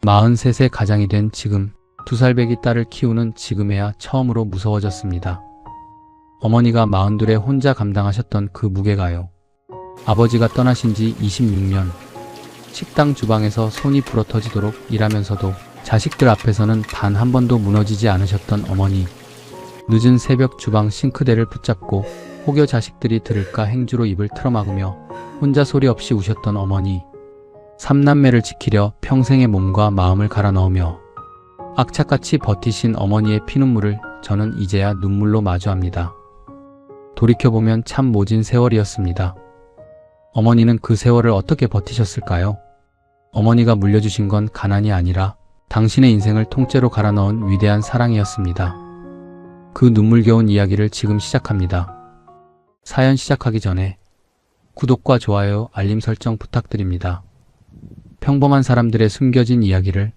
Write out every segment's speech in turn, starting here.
43세 가장이 된 지금 2살배기 딸을 키우는 지금에야 처음으로 무서워졌습니다. 어머니가 42에 혼자 감당하셨던 그 무게가요. 아버지가 떠나신 지 26년, 식당 주방에서 손이 부러터지도록 일하면서도 자식들 앞에서는 단 한 번도 무너지지 않으셨던 어머니. 늦은 새벽 주방 싱크대를 붙잡고 혹여 자식들이 들을까 행주로 입을 틀어막으며 혼자 소리 없이 우셨던 어머니. 3남매를 지키려 평생의 몸과 마음을 갈아 넣으며 악착같이 버티신 어머니의 피눈물을 저는 이제야 눈물로 마주합니다. 돌이켜보면 참 모진 세월이었습니다. 어머니는 그 세월을 어떻게 버티셨을까요? 어머니가 물려주신 건 가난이 아니라 당신의 인생을 통째로 갈아 넣은 위대한 사랑이었습니다. 그 눈물겨운 이야기를 지금 시작합니다. 사연 시작하기 전에 구독과 좋아요, 알림 설정 부탁드립니다. 평범한 사람들의 숨겨진 이야기를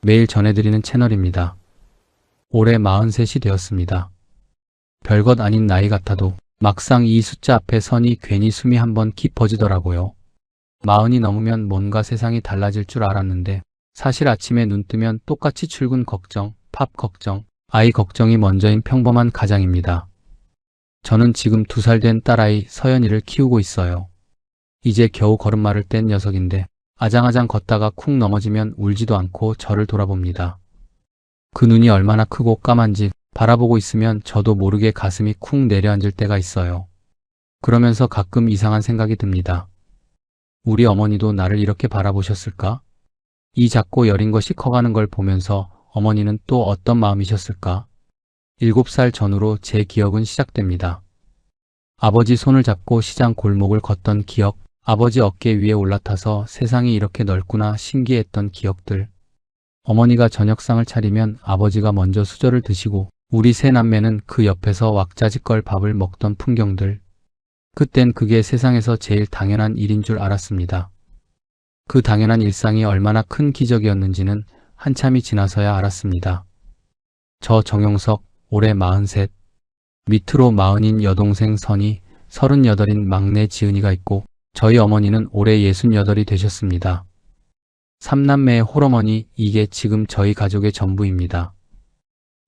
매일 전해드리는 채널입니다. 올해 43이 되었습니다. 별것 아닌 나이 같아도 막상 이 숫자 앞에 서니 괜히 숨이 한번 깊어지더라고요. 40이 넘으면 뭔가 세상이 달라질 줄 알았는데 사실 아침에 눈 뜨면 똑같이 출근 걱정, 밥 걱정, 아이 걱정이 먼저인 평범한 가장입니다. 저는 지금 2살 된 딸아이 서연이를 키우고 있어요. 이제 겨우 걸음마를 뗀 녀석인데 아장아장 걷다가 쿵 넘어지면 울지도 않고 저를 돌아봅니다. 그 눈이 얼마나 크고 까만지 바라보고 있으면 저도 모르게 가슴이 쿵 내려앉을 때가 있어요. 그러면서 가끔 이상한 생각이 듭니다. 우리 어머니도 나를 이렇게 바라보셨을까? 이 작고 여린 것이 커가는 걸 보면서 어머니는 또 어떤 마음이셨을까? 7살 전후로 제 기억은 시작됩니다. 아버지 손을 잡고 시장 골목을 걷던 기억, 아버지 어깨 위에 올라타서 세상이 이렇게 넓구나 신기했던 기억들. 어머니가 저녁상을 차리면 아버지가 먼저 수저를 드시고 우리 세 남매는 그 옆에서 왁자지껄 밥을 먹던 풍경들. 그땐 그게 세상에서 제일 당연한 일인 줄 알았습니다. 그 당연한 일상이 얼마나 큰 기적이었는지는 한참이 지나서야 알았습니다. 저 정용석, 올해 43, 밑으로 40인 여동생 선이, 38인 막내 지은이가 있고 저희 어머니는 올해 68이 되셨습니다. 3남매의 홀어머니, 이게 지금 저희 가족의 전부입니다.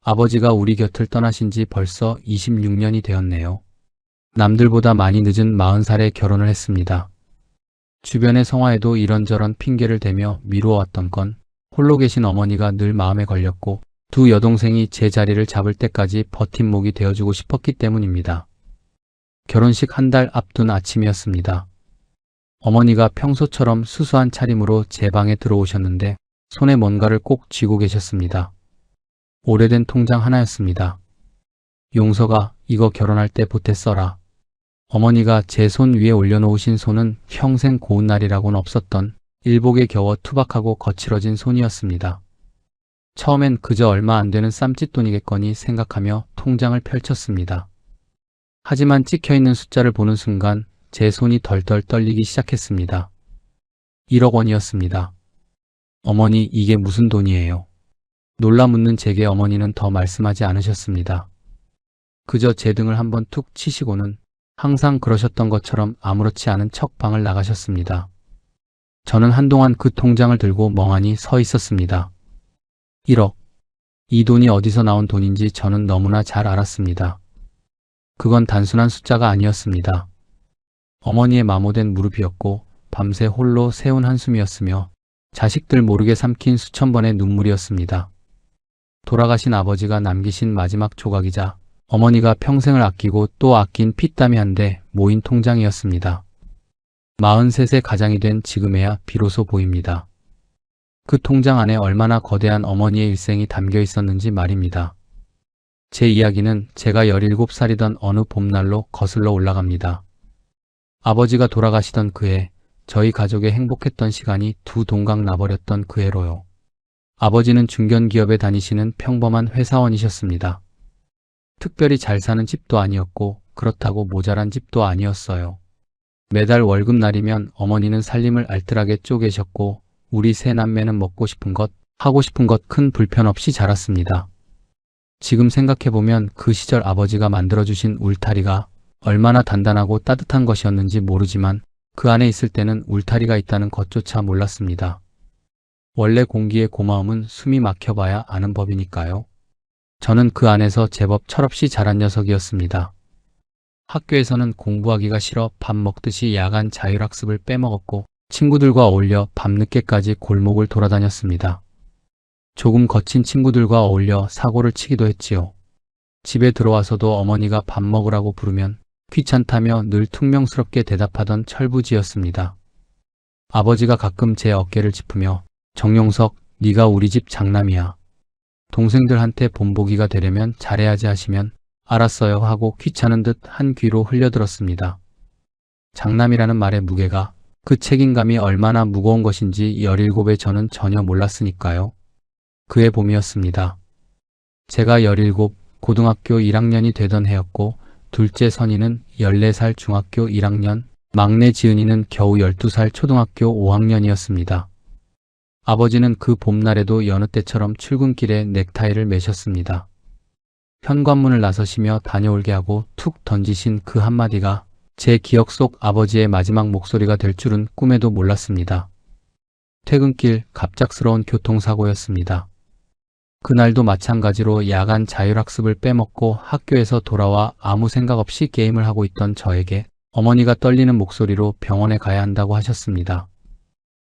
아버지가 우리 곁을 떠나신 지 벌써 26년이 되었네요. 남들보다 많이 늦은 40살에 결혼을 했습니다. 주변의 성화에도 이런저런 핑계를 대며 미루어왔던 건 홀로 계신 어머니가 늘 마음에 걸렸고 두 여동생이 제 자리를 잡을 때까지 버팀목이 되어주고 싶었기 때문입니다. 결혼식 한 달 앞둔 아침이었습니다. 어머니가 평소처럼 수수한 차림으로 제 방에 들어오셨는데 손에 뭔가를 꼭 쥐고 계셨습니다. 오래된 통장 하나였습니다. 용서가 이거 결혼할 때 보태 써라. 어머니가 제 손 위에 올려놓으신 손은 평생 고운 날이라고는 없었던 일복에 겨워 투박하고 거칠어진 손이었습니다. 처음엔 그저 얼마 안 되는 쌈짓돈이겠거니 생각하며 통장을 펼쳤습니다. 하지만 찍혀있는 숫자를 보는 순간 제 손이 덜덜 떨리기 시작했습니다. 1억 원이었습니다. 어머니, 이게 무슨 돈이에요? 놀라 묻는 제게 어머니는 더 말씀하지 않으셨습니다. 그저 제 등을 한번 툭 치시고는 항상 그러셨던 것처럼 아무렇지 않은 척 방을 나가셨습니다. 저는 한동안 그 통장을 들고 멍하니 서 있었습니다. 1억. 이 돈이 어디서 나온 돈인지 저는 너무나 잘 알았습니다. 그건 단순한 숫자가 아니었습니다. 어머니의 마모된 무릎이었고 밤새 홀로 새운 한숨이었으며 자식들 모르게 삼킨 수천 번의 눈물이었습니다. 돌아가신 아버지가 남기신 마지막 조각이자 어머니가 평생을 아끼고 또 아낀 피땀이 한데 모인 통장이었습니다. 43세 가장이 된 지금에야 비로소 보입니다. 그 통장 안에 얼마나 거대한 어머니의 일생이 담겨 있었는지 말입니다. 제 이야기는 제가 17살이던 어느 봄날로 거슬러 올라갑니다. 아버지가 돌아가시던 그해, 저희 가족의 행복했던 시간이 두 동강 나버렸던 그 해로요. 아버지는 중견기업에 다니시는 평범한 회사원이셨습니다. 특별히 잘 사는 집도 아니었고 그렇다고 모자란 집도 아니었어요. 매달 월급날이면 어머니는 살림을 알뜰하게 쪼개셨고 우리 세 남매는 먹고 싶은 것, 하고 싶은 것 큰 불편 없이 자랐습니다. 지금 생각해보면 그 시절 아버지가 만들어주신 울타리가 얼마나 단단하고 따뜻한 것이었는지 모르지만 그 안에 있을 때는 울타리가 있다는 것조차 몰랐습니다. 원래 공기의 고마움은 숨이 막혀봐야 아는 법이니까요. 저는 그 안에서 제법 철없이 자란 녀석이었습니다. 학교에서는 공부하기가 싫어 밥 먹듯이 야간 자율학습을 빼먹었고 친구들과 어울려 밤늦게까지 골목을 돌아다녔습니다. 조금 거친 친구들과 어울려 사고를 치기도 했지요. 집에 들어와서도 어머니가 밥 먹으라고 부르면 귀찮다며 늘 퉁명스럽게 대답하던 철부지였습니다. 아버지가 가끔 제 어깨를 짚으며 정용석, 네가 우리 집 장남이야. 동생들한테 본보기가 되려면 잘해야지 하시면 알았어요 하고 귀찮은 듯 한 귀로 흘려들었습니다. 장남이라는 말의 무게가, 그 책임감이 얼마나 무거운 것인지 17의 저는 전혀 몰랐으니까요. 그해 봄이었습니다. 제가 17, 고등학교 1학년이 되던 해였고 둘째 선이는 14살 중학교 1학년, 막내 지은이는 겨우 12살 초등학교 5학년이었습니다. 아버지는 그 봄날에도 여느 때처럼 출근길에 넥타이를 매셨습니다. 현관문을 나서시며 다녀올게 하고 툭 던지신 그 한마디가 제 기억 속 아버지의 마지막 목소리가 될 줄은 꿈에도 몰랐습니다. 퇴근길 갑작스러운 교통사고였습니다. 그날도 마찬가지로 야간 자율학습을 빼먹고 학교에서 돌아와 아무 생각 없이 게임을 하고 있던 저에게 어머니가 떨리는 목소리로 병원에 가야 한다고 하셨습니다.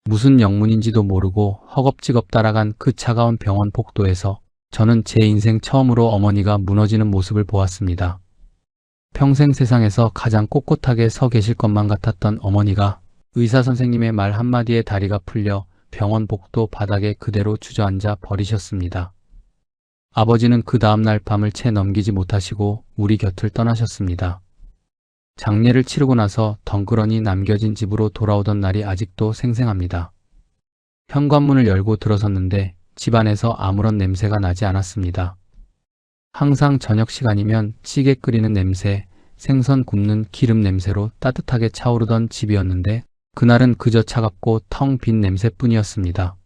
무슨 영문인지도 모르고 허겁지겁 따라간 그 차가운 병원 복도에서 저는 제 인생 처음으로 어머니가 무너지는 모습을 보았습니다. 평생 세상에서 가장 꼿꼿하게 서 계실 것만 같았던 어머니가 의사 선생님의 말 한마디에 다리가 풀려 병원 복도 바닥에 그대로 주저앉아 버리셨습니다. 아버지는 그 다음날 밤을 채 넘기지 못하시고 우리 곁을 떠나셨습니다. 장례를 치르고 나서 덩그러니 남겨진 집으로 돌아오던 날이 아직도 생생합니다. 현관문을 열고 들어섰는데 집안에서 아무런 냄새가 나지 않았습니다. 항상 저녁 시간이면 찌개 끓이는 냄새, 생선 굽는 기름 냄새로 따뜻하게 차오르던 집이었는데 그날은 그저 차갑고 텅 빈 냄새뿐이었습니다.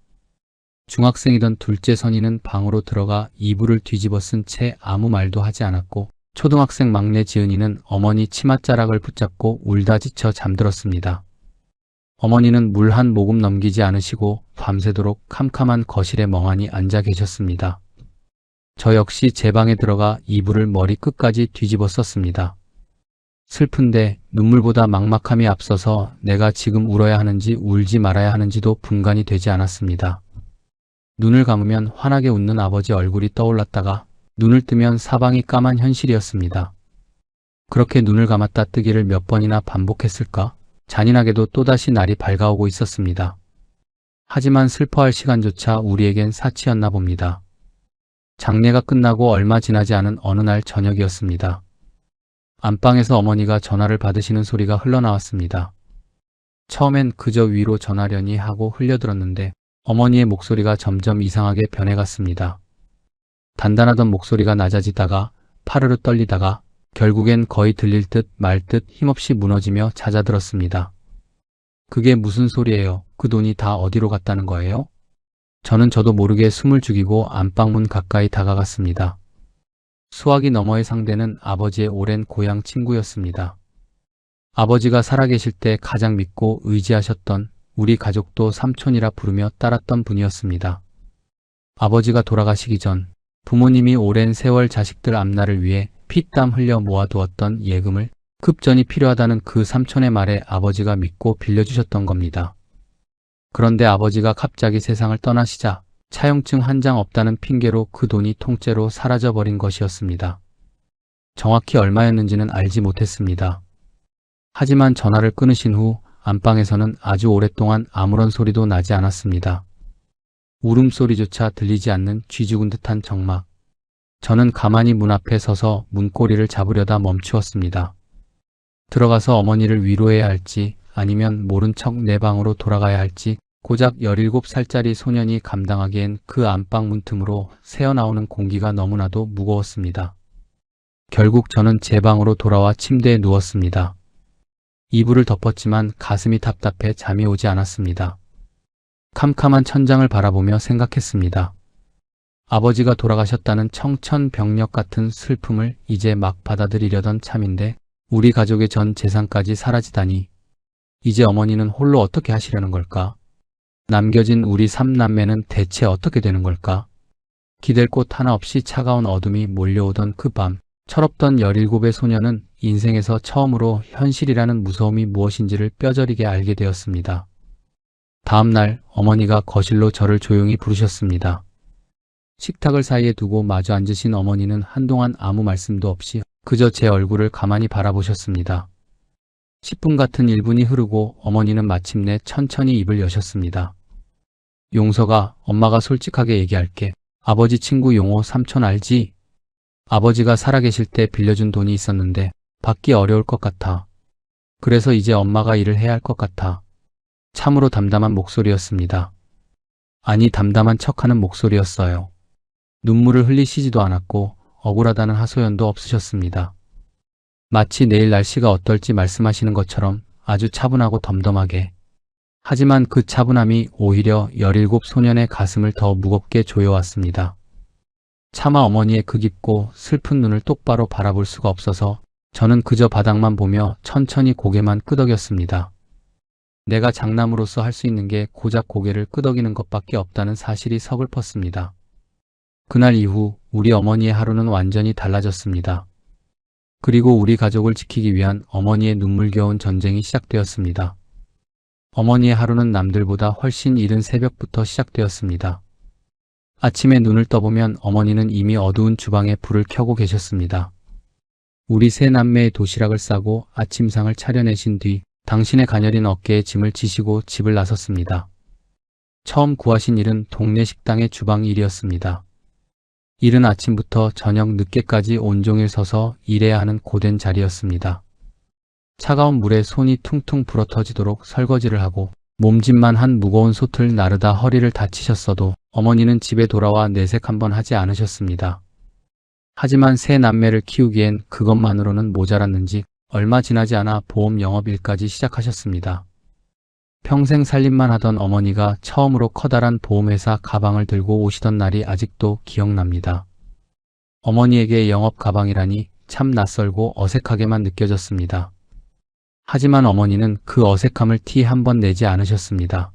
중학생이던 둘째 선이는 방으로 들어가 이불을 뒤집어 쓴 채 아무 말도 하지 않았고 초등학생 막내 지은이는 어머니 치맛자락을 붙잡고 울다 지쳐 잠들었습니다. 어머니는 물 한 모금 넘기지 않으시고 밤새도록 캄캄한 거실에 멍하니 앉아 계셨습니다. 저 역시 제 방에 들어가 이불을 머리 끝까지 뒤집어 썼습니다. 슬픈데 눈물보다 막막함이 앞서서 내가 지금 울어야 하는지 울지 말아야 하는지도 분간이 되지 않았습니다. 눈을 감으면 환하게 웃는 아버지 얼굴이 떠올랐다가 눈을 뜨면 사방이 까만 현실이었습니다. 그렇게 눈을 감았다 뜨기를 몇 번이나 반복했을까? 잔인하게도 또다시 날이 밝아오고 있었습니다. 하지만 슬퍼할 시간조차 우리에겐 사치였나 봅니다. 장례가 끝나고 얼마 지나지 않은 어느 날 저녁이었습니다. 안방에서 어머니가 전화를 받으시는 소리가 흘러나왔습니다. 처음엔 그저 위로 전하려니 하고 흘려들었는데 어머니의 목소리가 점점 이상하게 변해갔습니다. 단단하던 목소리가 낮아지다가 파르르 떨리다가 결국엔 거의 들릴 듯 말 듯 힘없이 무너지며 잦아들었습니다. 그게 무슨 소리예요? 그 돈이 다 어디로 갔다는 거예요? 저는 저도 모르게 숨을 죽이고 안방문 가까이 다가갔습니다. 수화기 너머의 상대는 아버지의 오랜 고향 친구였습니다. 아버지가 살아계실 때 가장 믿고 의지하셨던 우리 가족도 삼촌이라 부르며 따랐던 분이었습니다. 아버지가 돌아가시기 전 부모님이 오랜 세월 자식들 앞날을 위해 피땀 흘려 모아두었던 예금을 급전이 필요하다는 그 삼촌의 말에 아버지가 믿고 빌려주셨던 겁니다. 그런데 아버지가 갑자기 세상을 떠나시자 차용증 한 장 없다는 핑계로 그 돈이 통째로 사라져버린 것이었습니다. 정확히 얼마였는지는 알지 못했습니다. 하지만 전화를 끊으신 후 안방에서는 아주 오랫동안 아무런 소리도 나지 않았습니다. 울음소리조차 들리지 않는 쥐죽은 듯한 정막. 저는 가만히 문 앞에 서서 문고리를 잡으려다 멈추었습니다. 들어가서 어머니를 위로해야 할지 아니면 모른 척 내 방으로 돌아가야 할지 고작 17살짜리 소년이 감당하기엔 그 안방 문틈으로 새어나오는 공기가 너무나도 무거웠습니다. 결국 저는 제 방으로 돌아와 침대에 누웠습니다. 이불을 덮었지만 가슴이 답답해 잠이 오지 않았습니다. 캄캄한 천장을 바라보며 생각했습니다. 아버지가 돌아가셨다는 청천벽력 같은 슬픔을 이제 막 받아들이려던 참인데 우리 가족의 전 재산까지 사라지다니 이제 어머니는 홀로 어떻게 하시려는 걸까? 남겨진 우리 3남매는 대체 어떻게 되는 걸까? 기댈 곳 하나 없이 차가운 어둠이 몰려오던 그 밤, 철없던 17의 소녀는 인생에서 처음으로 현실이라는 무서움이 무엇인지를 뼈저리게 알게 되었습니다. 다음 날 어머니가 거실로 저를 조용히 부르셨습니다. 식탁을 사이에 두고 마주 앉으신 어머니는 한동안 아무 말씀도 없이 그저 제 얼굴을 가만히 바라보셨습니다. 10분 같은 1분이 흐르고 어머니는 마침내 천천히 입을 여셨습니다. 용서가, 엄마가 솔직하게 얘기할게. 아버지 친구 용호 삼촌 알지? 아버지가 살아계실 때 빌려준 돈이 있었는데 받기 어려울 것 같아. 그래서 이제 엄마가 일을 해야 할 것 같아. 참으로 담담한 목소리였습니다. 아니, 담담한 척하는 목소리였어요. 눈물을 흘리시지도 않았고 억울하다는 하소연도 없으셨습니다. 마치 내일 날씨가 어떨지 말씀하시는 것처럼 아주 차분하고 덤덤하게. 하지만 그 차분함이 오히려 17 소년의 가슴을 더 무겁게 조여왔습니다. 차마 어머니의 그 깊고 슬픈 눈을 똑바로 바라볼 수가 없어서 저는 그저 바닥만 보며 천천히 고개만 끄덕였습니다. 내가 장남으로서 할 수 있는 게 고작 고개를 끄덕이는 것밖에 없다는 사실이 서글펐습니다. 그날 이후 우리 어머니의 하루는 완전히 달라졌습니다. 그리고 우리 가족을 지키기 위한 어머니의 눈물겨운 전쟁이 시작되었습니다. 어머니의 하루는 남들보다 훨씬 이른 새벽부터 시작되었습니다. 아침에 눈을 떠보면 어머니는 이미 어두운 주방에 불을 켜고 계셨습니다. 우리 세 남매의 도시락을 싸고 아침상을 차려내신 뒤 당신의 가녀린 어깨에 짐을 지시고 집을 나섰습니다. 처음 구하신 일은 동네 식당의 주방 일이었습니다. 이른 아침부터 저녁 늦게까지 온종일 서서 일해야 하는 고된 자리였습니다. 차가운 물에 손이 퉁퉁 불어터지도록 설거지를 하고 몸짓만 한 무거운 솥을 나르다 허리를 다치셨어도 어머니는 집에 돌아와 내색 한번 하지 않으셨습니다. 하지만 세 남매를 키우기엔 그것만으로는 모자랐는지 얼마 지나지 않아 보험 영업일까지 시작하셨습니다. 평생 살림만 하던 어머니가 처음으로 커다란 보험회사 가방을 들고 오시던 날이 아직도 기억납니다. 어머니에게 영업 가방이라니 참 낯설고 어색하게만 느껴졌습니다. 하지만 어머니는 그 어색함을 티 한 번 내지 않으셨습니다.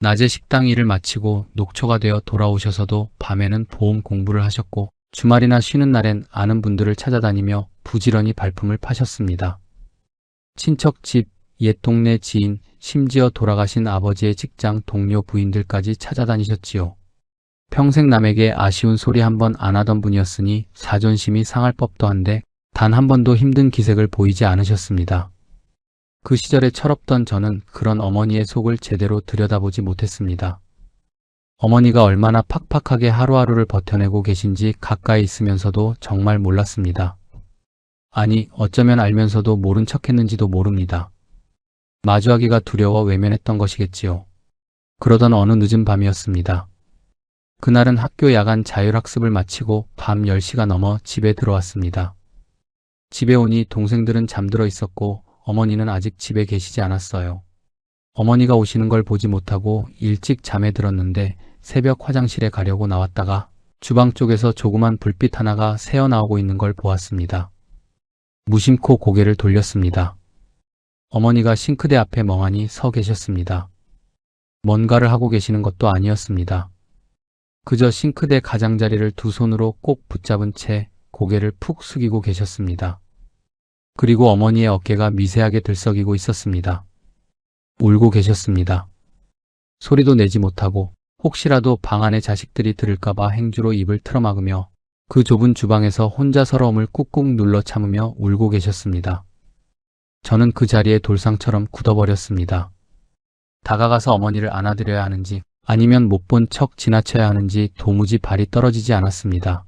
낮에 식당 일을 마치고 녹초가 되어 돌아오셔서도 밤에는 보험 공부를 하셨고 주말이나 쉬는 날엔 아는 분들을 찾아다니며 부지런히 발품을 파셨습니다. 친척 집, 옛 동네 지인, 심지어 돌아가신 아버지의 직장 동료 부인들까지 찾아다니셨지요. 평생 남에게 아쉬운 소리 한 번 안 하던 분이었으니 자존심이 상할 법도 한데 단 한 번도 힘든 기색을 보이지 않으셨습니다. 그 시절에 철없던 저는 그런 어머니의 속을 제대로 들여다보지 못했습니다. 어머니가 얼마나 팍팍하게 하루하루를 버텨내고 계신지 가까이 있으면서도 정말 몰랐습니다. 아니, 어쩌면 알면서도 모른 척했는지도 모릅니다. 마주하기가 두려워 외면했던 것이겠지요. 그러던 어느 늦은 밤이었습니다. 그날은 학교 야간 자율학습을 마치고 밤 10시가 넘어 집에 들어왔습니다. 집에 오니 동생들은 잠들어 있었고 어머니는 아직 집에 계시지 않았어요. 어머니가 오시는 걸 보지 못하고 일찍 잠에 들었는데 새벽 화장실에 가려고 나왔다가 주방 쪽에서 조그만 불빛 하나가 새어나오고 있는 걸 보았습니다. 무심코 고개를 돌렸습니다. 어머니가 싱크대 앞에 멍하니 서 계셨습니다. 뭔가를 하고 계시는 것도 아니었습니다. 그저 싱크대 가장자리를 두 손으로 꼭 붙잡은 채 고개를 푹 숙이고 계셨습니다. 그리고 어머니의 어깨가 미세하게 들썩이고 있었습니다. 울고 계셨습니다. 소리도 내지 못하고 혹시라도 방 안의 자식들이 들을까봐 행주로 입을 틀어막으며 그 좁은 주방에서 혼자 서러움을 꾹꾹 눌러 참으며 울고 계셨습니다. 저는 그 자리에 돌상처럼 굳어버렸습니다. 다가가서 어머니를 안아드려야 하는지 아니면 못 본 척 지나쳐야 하는지 도무지 발이 떨어지지 않았습니다.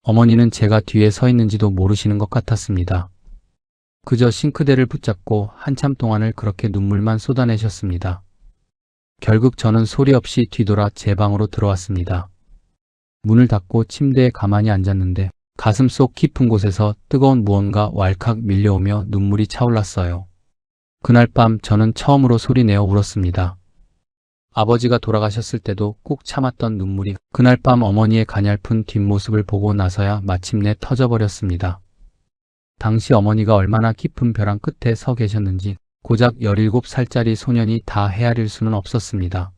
어머니는 제가 뒤에 서 있는지도 모르시는 것 같았습니다. 그저 싱크대를 붙잡고 한참 동안을 그렇게 눈물만 쏟아내셨습니다. 결국 저는 소리 없이 뒤돌아 제 방으로 들어왔습니다. 문을 닫고 침대에 가만히 앉았는데 가슴 속 깊은 곳에서 뜨거운 무언가 왈칵 밀려오며 눈물이 차올랐어요. 그날 밤 저는 처음으로 소리내어 울었습니다. 아버지가 돌아가셨을 때도 꾹 참았던 눈물이 그날 밤 어머니의 가냘픈 뒷모습을 보고 나서야 마침내 터져버렸습니다. 당시 어머니가 얼마나 깊은 벼랑 끝에 서 계셨는지 고작 17살짜리 소년이 다 헤아릴 수는 없었습니다.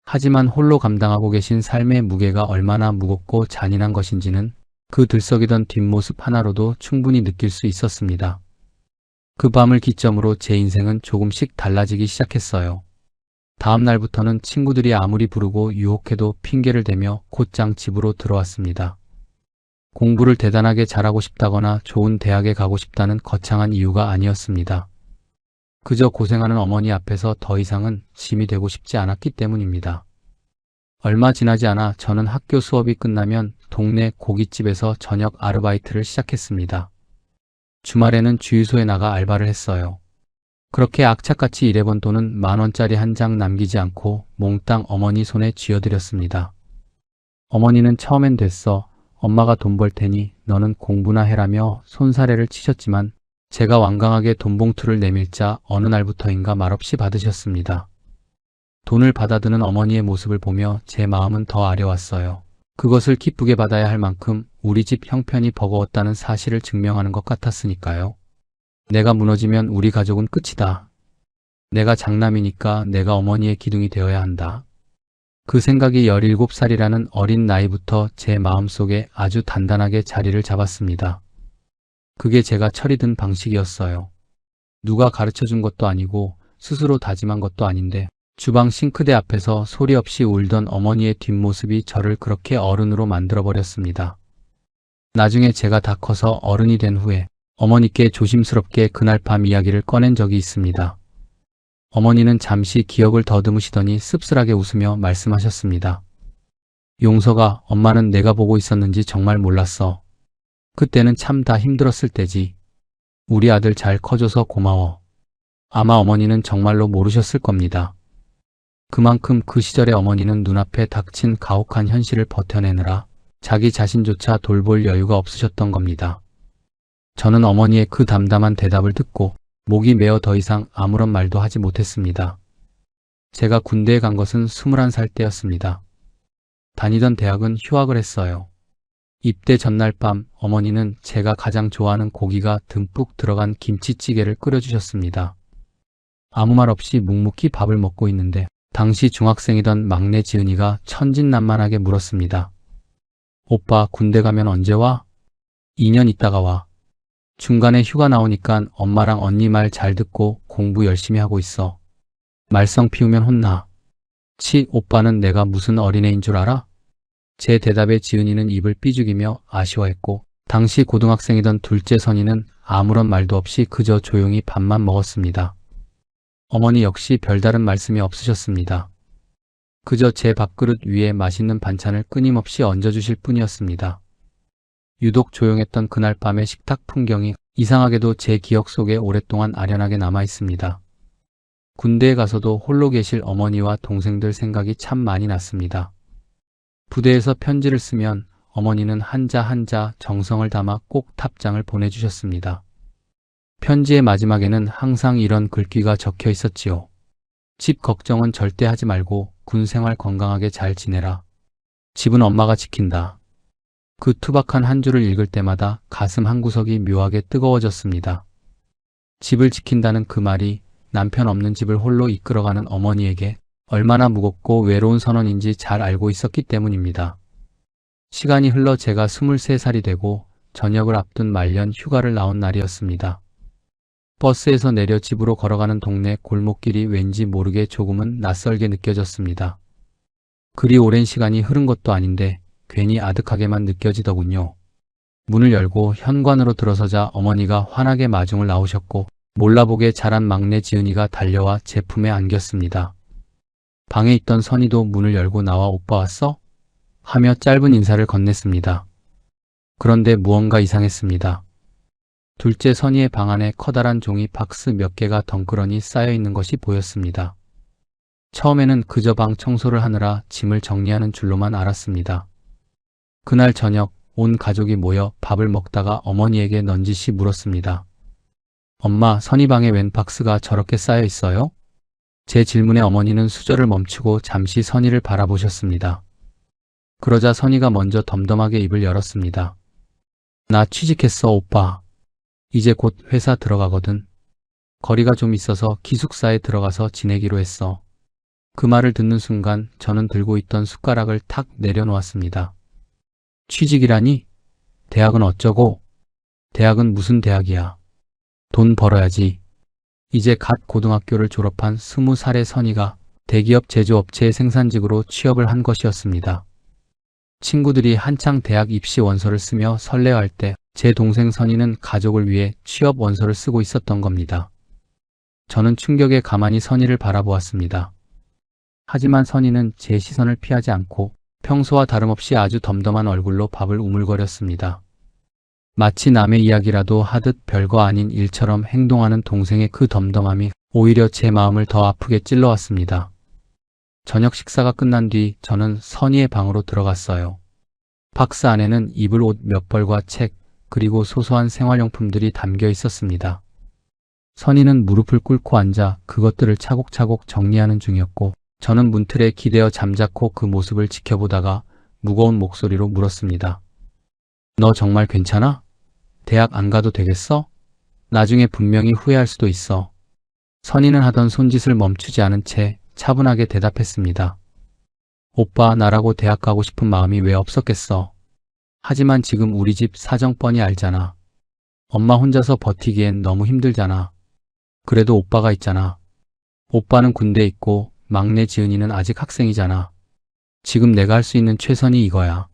하지만 홀로 감당하고 계신 삶의 무게가 얼마나 무겁고 잔인한 것인지는 그 들썩이던 뒷모습 하나로도 충분히 느낄 수 있었습니다. 그 밤을 기점으로 제 인생은 조금씩 달라지기 시작했어요. 다음 날부터는 친구들이 아무리 부르고 유혹해도 핑계를 대며 곧장 집으로 들어왔습니다. 공부를 대단하게 잘하고 싶다거나 좋은 대학에 가고 싶다는 거창한 이유가 아니었습니다. 그저 고생하는 어머니 앞에서 더 이상은 짐이 되고 싶지 않았기 때문입니다. 얼마 지나지 않아 저는 학교 수업이 끝나면 동네 고깃집에서 저녁 아르바이트를 시작했습니다. 주말에는 주유소에 나가 알바를 했어요. 그렇게 악착같이 일해본 돈은 10,000원짜리 한 장 남기지 않고 몽땅 어머니 손에 쥐어드렸습니다. 어머니는 처음엔 됐어. 엄마가 돈 벌 테니 너는 공부나 해라며 손사래를 치셨지만 제가 완강하게 돈 봉투를 내밀자 어느 날부터인가 말없이 받으셨습니다. 돈을 받아드는 어머니의 모습을 보며 제 마음은 더 아려왔어요. 그것을 기쁘게 받아야 할 만큼 우리 집 형편이 버거웠다는 사실을 증명하는 것 같았으니까요. 내가 무너지면 우리 가족은 끝이다. 내가 장남이니까 내가 어머니의 기둥이 되어야 한다. 그 생각이 17살이라는 어린 나이부터 제 마음속에 아주 단단하게 자리를 잡았습니다. 그게 제가 철이 든 방식이었어요. 누가 가르쳐준 것도 아니고 스스로 다짐한 것도 아닌데 주방 싱크대 앞에서 소리 없이 울던 어머니의 뒷모습이 저를 그렇게 어른으로 만들어버렸습니다. 나중에 제가 다 커서 어른이 된 후에 어머니께 조심스럽게 그날 밤 이야기를 꺼낸 적이 있습니다. 어머니는 잠시 기억을 더듬으시더니 씁쓸하게 웃으며 말씀하셨습니다. 용서가, 엄마는 내가 보고 있었는지 정말 몰랐어. 그때는 참 다 힘들었을 때지. 우리 아들 잘 커줘서 고마워. 아마 어머니는 정말로 모르셨을 겁니다. 그만큼 그 시절의 어머니는 눈앞에 닥친 가혹한 현실을 버텨내느라 자기 자신조차 돌볼 여유가 없으셨던 겁니다. 저는 어머니의 그 담담한 대답을 듣고 목이 메어 더 이상 아무런 말도 하지 못했습니다. 제가 군대에 간 것은 21살 때였습니다. 다니던 대학은 휴학을 했어요. 입대 전날 밤 어머니는 제가 가장 좋아하는 고기가 듬뿍 들어간 김치찌개를 끓여주셨습니다. 아무 말 없이 묵묵히 밥을 먹고 있는데 당시 중학생이던 막내 지은이가 천진난만하게 물었습니다. 오빠 군대 가면 언제 와? 2년 있다가 와. 중간에 휴가 나오니까 엄마랑 언니 말 잘 듣고 공부 열심히 하고 있어. 말썽 피우면 혼나. 치, 오빠는 내가 무슨 어린애인 줄 알아? 제 대답에 지은이는 입을 삐죽이며 아쉬워했고 당시 고등학생이던 둘째 선이는 아무런 말도 없이 그저 조용히 밥만 먹었습니다. 어머니 역시 별다른 말씀이 없으셨습니다. 그저 제 밥그릇 위에 맛있는 반찬을 끊임없이 얹어주실 뿐이었습니다. 유독 조용했던 그날 밤의 식탁 풍경이 이상하게도 제 기억 속에 오랫동안 아련하게 남아 있습니다. 군대에 가서도 홀로 계실 어머니와 동생들 생각이 참 많이 났습니다. 부대에서 편지를 쓰면 어머니는 한자 한자 정성을 담아 꼭 답장을 보내주셨습니다. 편지의 마지막에는 항상 이런 글귀가 적혀 있었지요. 집 걱정은 절대 하지 말고 군 생활 건강하게 잘 지내라. 집은 엄마가 지킨다. 그 투박한 한 줄을 읽을 때마다 가슴 한구석이 묘하게 뜨거워졌습니다. 집을 지킨다는 그 말이 남편 없는 집을 홀로 이끌어가는 어머니에게 얼마나 무겁고 외로운 선언인지 잘 알고 있었기 때문입니다. 시간이 흘러 제가 23살이 되고 전역을 앞둔 말년 휴가를 나온 날이었습니다. 버스에서 내려 집으로 걸어가는 동네 골목길이 왠지 모르게 조금은 낯설게 느껴졌습니다. 그리 오랜 시간이 흐른 것도 아닌데 괜히 아득하게만 느껴지더군요. 문을 열고 현관으로 들어서자 어머니가 환하게 마중을 나오셨고 몰라보게 자란 막내 지은이가 달려와 제 품에 안겼습니다. 방에 있던 선이도 문을 열고 나와 오빠 왔어? 하며 짧은 인사를 건넸습니다. 그런데 무언가 이상했습니다. 둘째 선이의 방 안에 커다란 종이 박스 몇 개가 덩그러니 쌓여 있는 것이 보였습니다. 처음에는 그저 방 청소를 하느라 짐을 정리하는 줄로만 알았습니다. 그날 저녁 온 가족이 모여 밥을 먹다가 어머니에게 넌지시 물었습니다. 엄마, 선이 방에 웬 박스가 저렇게 쌓여 있어요? 제 질문에 어머니는 수저를 멈추고 잠시 선이를 바라보셨습니다. 그러자 선이가 먼저 덤덤하게 입을 열었습니다. 나 취직했어, 오빠. 이제 곧 회사 들어가거든. 거리가 좀 있어서 기숙사에 들어가서 지내기로 했어. 그 말을 듣는 순간 저는 들고 있던 숟가락을 탁 내려놓았습니다. 취직이라니? 대학은 어쩌고? 대학은 무슨 대학이야? 돈 벌어야지. 이제 갓 고등학교를 졸업한 20살의 선이가 대기업 제조업체의 생산직으로 취업을 한 것이었습니다. 친구들이 한창 대학 입시 원서를 쓰며 설레어할 때 제 동생 선이는 가족을 위해 취업 원서를 쓰고 있었던 겁니다. 저는 충격에 가만히 선이를 바라보았습니다. 하지만 선이는 제 시선을 피하지 않고 평소와 다름없이 아주 덤덤한 얼굴로 밥을 우물거렸습니다. 마치 남의 이야기라도 하듯 별거 아닌 일처럼 행동하는 동생의 그 덤덤함이 오히려 제 마음을 더 아프게 찔러왔습니다. 저녁 식사가 끝난 뒤 저는 선이의 방으로 들어갔어요. 박스 안에는 입을 옷 몇 벌과 책, 그리고 소소한 생활용품들이 담겨 있었습니다. 선이는 무릎을 꿇고 앉아 그것들을 차곡차곡 정리하는 중이었고 저는 문틀에 기대어 잠자코 그 모습을 지켜보다가 무거운 목소리로 물었습니다. 너 정말 괜찮아? 대학 안 가도 되겠어? 나중에 분명히 후회할 수도 있어. 선이는 하던 손짓을 멈추지 않은 채 차분하게 대답했습니다. 오빠, 나라고 대학 가고 싶은 마음이 왜 없었겠어. 하지만 지금 우리 집 사정 뻔히 알잖아. 엄마 혼자서 버티기엔 너무 힘들잖아. 그래도 오빠가 있잖아. 오빠는 군대 있고 막내 지은이는 아직 학생이잖아. 지금 내가 할 수 있는 최선이 이거야.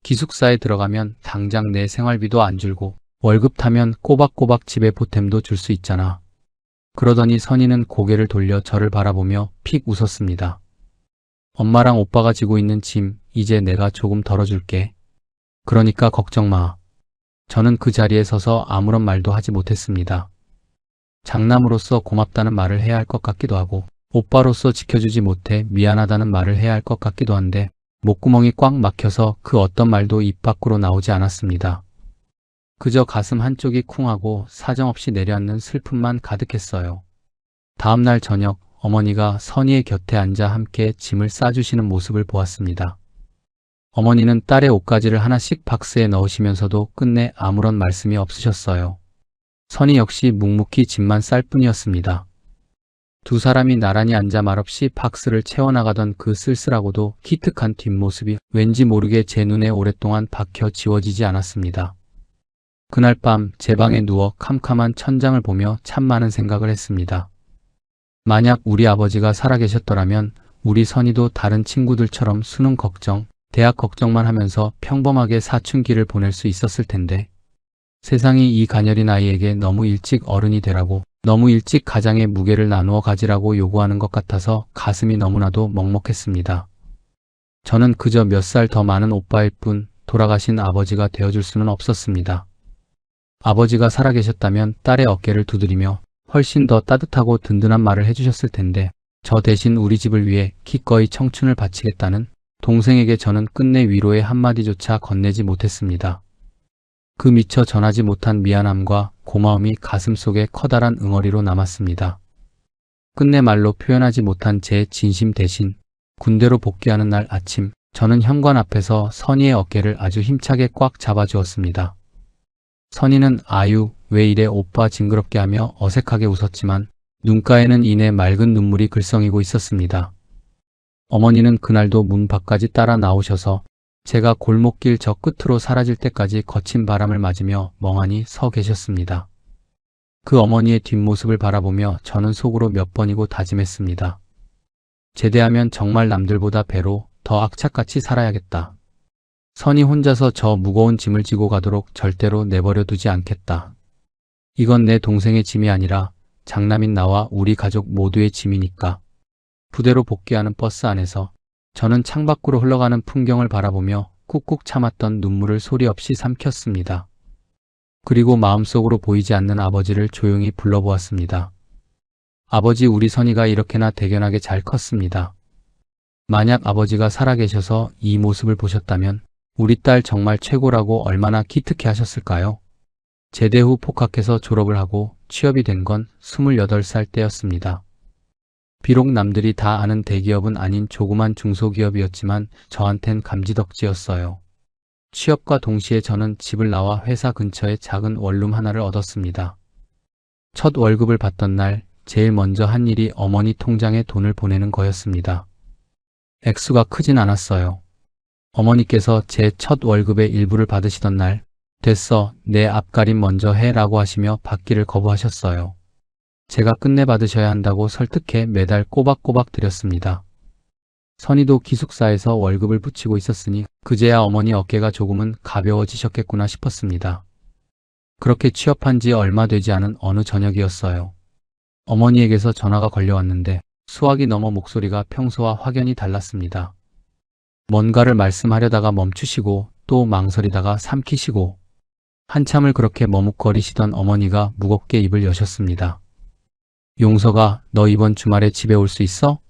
기숙사에 들어가면 당장 내 생활비도 안 줄고 월급 타면 꼬박꼬박 집에 보탬도 줄 수 있잖아. 그러더니 선이는 고개를 돌려 저를 바라보며 픽 웃었습니다. 엄마랑 오빠가 지고 있는 짐 이제 내가 조금 덜어줄게. 그러니까 걱정 마. 저는 그 자리에 서서 아무런 말도 하지 못했습니다. 장남으로서 고맙다는 말을 해야 할 것 같기도 하고 오빠로서 지켜주지 못해 미안하다는 말을 해야 할 것 같기도 한데 목구멍이 꽉 막혀서 그 어떤 말도 입 밖으로 나오지 않았습니다. 그저 가슴 한쪽이 쿵하고 사정없이 내려앉는 슬픔만 가득했어요. 다음 날 저녁 어머니가 선이의 곁에 앉아 함께 짐을 싸주시는 모습을 보았습니다. 어머니는 딸의 옷가지를 하나씩 박스에 넣으시면서도 끝내 아무런 말씀이 없으셨어요. 선이 역시 묵묵히 짐만 쌀 뿐이었습니다. 두 사람이 나란히 앉아 말없이 박스를 채워나가던 그 쓸쓸하고도 기특한 뒷모습이 왠지 모르게 제 눈에 오랫동안 박혀 지워지지 않았습니다. 그날 밤 제 방에 누워 캄캄한 천장을 보며 참 많은 생각을 했습니다. 만약 우리 아버지가 살아계셨더라면 우리 선이도 다른 친구들처럼 수능 걱정, 대학 걱정만 하면서 평범하게 사춘기를 보낼 수 있었을 텐데 세상이 이 가녀린 아이에게 너무 일찍 어른이 되라고 너무 일찍 가장의 무게를 나누어 가지라고 요구하는 것 같아서 가슴이 너무나도 먹먹했습니다. 저는 그저 몇 살 더 많은 오빠일 뿐 돌아가신 아버지가 되어줄 수는 없었습니다. 아버지가 살아계셨다면 딸의 어깨를 두드리며 훨씬 더 따뜻하고 든든한 말을 해주셨을 텐데 저 대신 우리 집을 위해 기꺼이 청춘을 바치겠다는 동생에게 저는 끝내 위로의 한마디조차 건네지 못했습니다. 그 미처 전하지 못한 미안함과 고마움이 가슴속에 커다란 응어리로 남았습니다. 끝내 말로 표현하지 못한 제 진심 대신 군대로 복귀하는 날 아침 저는 현관 앞에서 선이의 어깨를 아주 힘차게 꽉 잡아주었습니다. 선이는 아유 왜 이래 오빠 징그럽게 하며 어색하게 웃었지만 눈가에는 이내 맑은 눈물이 글썽이고 있었습니다. 어머니는 그날도 문 밖까지 따라 나오셔서 제가 골목길 저 끝으로 사라질 때까지 거친 바람을 맞으며 멍하니 서 계셨습니다. 그 어머니의 뒷모습을 바라보며 저는 속으로 몇 번이고 다짐했습니다. 제대하면 정말 남들보다 배로 더 악착같이 살아야겠다. 선이 혼자서 저 무거운 짐을 지고 가도록 절대로 내버려 두지 않겠다. 이건 내 동생의 짐이 아니라 장남인 나와 우리 가족 모두의 짐이니까. 부대로 복귀하는 버스 안에서 저는 창밖으로 흘러가는 풍경을 바라보며 꾹꾹 참았던 눈물을 소리 없이 삼켰습니다. 그리고 마음속으로 보이지 않는 아버지를 조용히 불러보았습니다. 아버지, 우리 선이가 이렇게나 대견하게 잘 컸습니다. 만약 아버지가 살아계셔서 이 모습을 보셨다면 우리 딸 정말 최고라고 얼마나 기특해 하셨을까요? 제대 후 복학해서 졸업을 하고 취업이 된 건 28살 때였습니다. 비록 남들이 다 아는 대기업은 아닌 조그만 중소기업이었지만 저한텐 감지덕지였어요. 취업과 동시에 저는 집을 나와 회사 근처에 작은 원룸 하나를 얻었습니다. 첫 월급을 받던 날 제일 먼저 한 일이 어머니 통장에 돈을 보내는 거였습니다. 액수가 크진 않았어요. 어머니께서 제 첫 월급의 일부를 받으시던 날, 됐어, 내 앞가림 먼저 해 라고 하시며 받기를 거부하셨어요. 제가 끝내 받으셔야 한다고 설득해 매달 꼬박꼬박 드렸습니다. 선희도 기숙사에서 월급을 붙이고 있었으니 그제야 어머니 어깨가 조금은 가벼워지셨겠구나 싶었습니다. 그렇게 취업한 지 얼마 되지 않은 어느 저녁이었어요. 어머니에게서 전화가 걸려왔는데 수화기 넘어 목소리가 평소와 확연히 달랐습니다. 뭔가를 말씀하려다가 멈추시고 또 망설이다가 삼키시고 한참을 그렇게 머뭇거리시던 어머니가 무겁게 입을 여셨습니다. 용서가, 너 이번 주말에 집에 올 수 있어?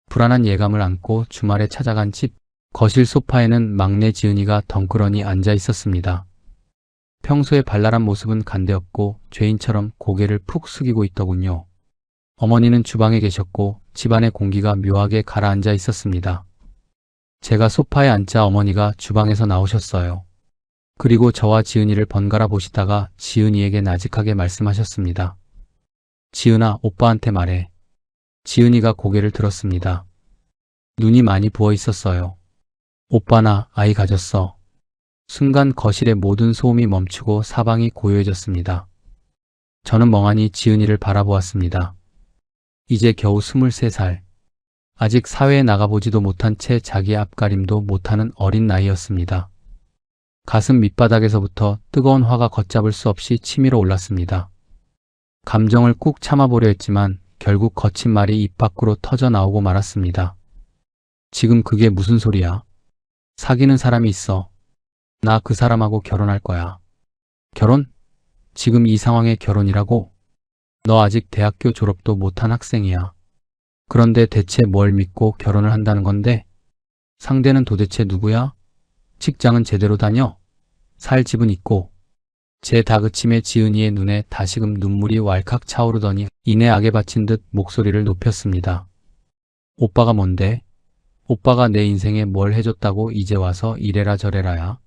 불안한 예감을 안고 주말에 찾아간 집, 거실 소파에는 막내 지은이가 덩그러니 앉아 있었습니다. 평소의 발랄한 모습은 간대없고 죄인처럼 고개를 푹 숙이고 있더군요. 어머니는 주방에 계셨고 집안의 공기가 묘하게 가라앉아 있었습니다. 제가 소파에 앉자 어머니가 주방에서 나오셨어요. 그리고 저와 지은이를 번갈아 보시다가 지은이에게 나직하게 말씀하셨습니다. 지은아, 오빠한테 말해. 지은이가 고개를 들었습니다. 눈이 많이 부어 있었어요. 오빠나 아이 가졌어. 순간 거실의 모든 소음이 멈추고 사방이 고요해졌습니다. 저는 멍하니 지은이를 바라보았습니다. 이제 겨우 23살. 아직 사회에 나가보지도 못한 채 자기 앞가림도 못하는 어린 나이였습니다. 가슴 밑바닥에서부터 뜨거운 화가 걷잡을 수 없이 치밀어 올랐습니다. 감정을 꾹 참아보려 했지만 결국 거친 말이 입 밖으로 터져 나오고 말았습니다. 지금 그게 무슨 소리야? 사귀는 사람이 있어. 나 그 사람하고 결혼할 거야. 결혼? 지금 이 상황에 결혼이라고? 너 아직 대학교 졸업도 못한 학생이야. 그런데 대체 뭘 믿고 결혼을 한다는 건데? 상대는 도대체 누구야? 직장은 제대로 다녀? 살 집은 있고? 제 다그침에 지은이의 눈에 다시금 눈물이 왈칵 차오르더니 이내 악에 바친 듯 목소리를 높였습니다. 오빠가 뭔데? 오빠가 내 인생에 뭘 해줬다고 이제 와서 이래라 저래라야?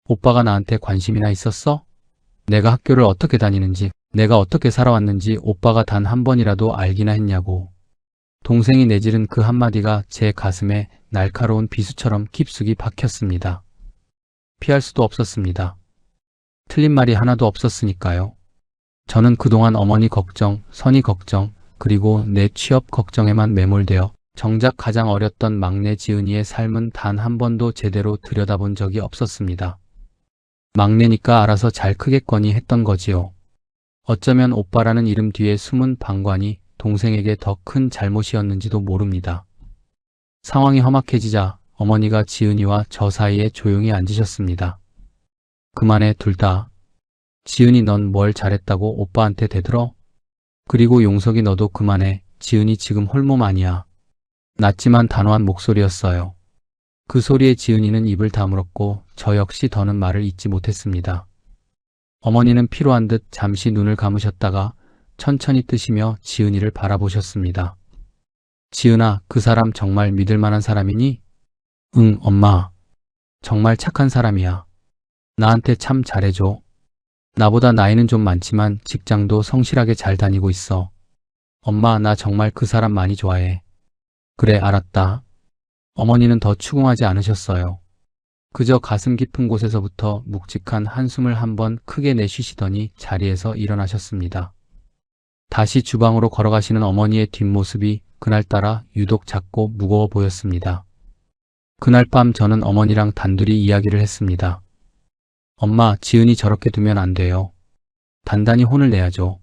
오빠가 나한테 관심이나 있었어? 내가 학교를 어떻게 다니는지, 내가 어떻게 살아왔는지 오빠가 단 한 번이라도 알기나 했냐고. 동생이 내지른 그 한마디가 제 가슴에 날카로운 비수처럼 깊숙이 박혔습니다. 피할 수도 없었습니다. 틀린 말이 하나도 없었으니까요. 저는 그동안 어머니 걱정, 선희 걱정, 그리고 내 취업 걱정에만 매몰되어 정작 가장 어렸던 막내 지은이의 삶은 단 한 번도 제대로 들여다본 적이 없었습니다. 막내니까 알아서 잘 크겠거니 했던 거지요. 어쩌면 오빠라는 이름 뒤에 숨은 방관이 동생에게 더 큰 잘못이었는지도 모릅니다. 상황이 험악해지자 어머니가 지은이와 저 사이에 조용히 앉으셨습니다. 그만해 둘 다. 지은이 넌 뭘 잘했다고 오빠한테 대들어? 그리고 용석이 너도 그만해. 지은이 지금 홀몸 아니야. 낮지만 단호한 목소리였어요. 그 소리에 지은이는 입을 다물었고 저 역시 더는 말을 잇지 못했습니다. 어머니는 피로한 듯 잠시 눈을 감으셨다가 천천히 뜨시며 지은이를 바라보셨습니다. 지은아, 그 사람 정말 믿을 만한 사람이니? 응, 엄마. 정말 착한 사람이야. 나한테 참 잘해줘. 나보다 나이는 좀 많지만 직장도 성실하게 잘 다니고 있어. 엄마, 나 정말 그 사람 많이 좋아해. 그래, 알았다. 어머니는 더 추궁하지 않으셨어요. 그저 가슴 깊은 곳에서부터 묵직한 한숨을 한번 크게 내쉬시더니 자리에서 일어나셨습니다. 다시 주방으로 걸어가시는 어머니의 뒷모습이 그날따라 유독 작고 무거워 보였습니다. 그날 밤 저는 어머니랑 단둘이 이야기를 했습니다. 엄마, 지은이 저렇게 두면 안 돼요. 단단히 혼을 내야죠.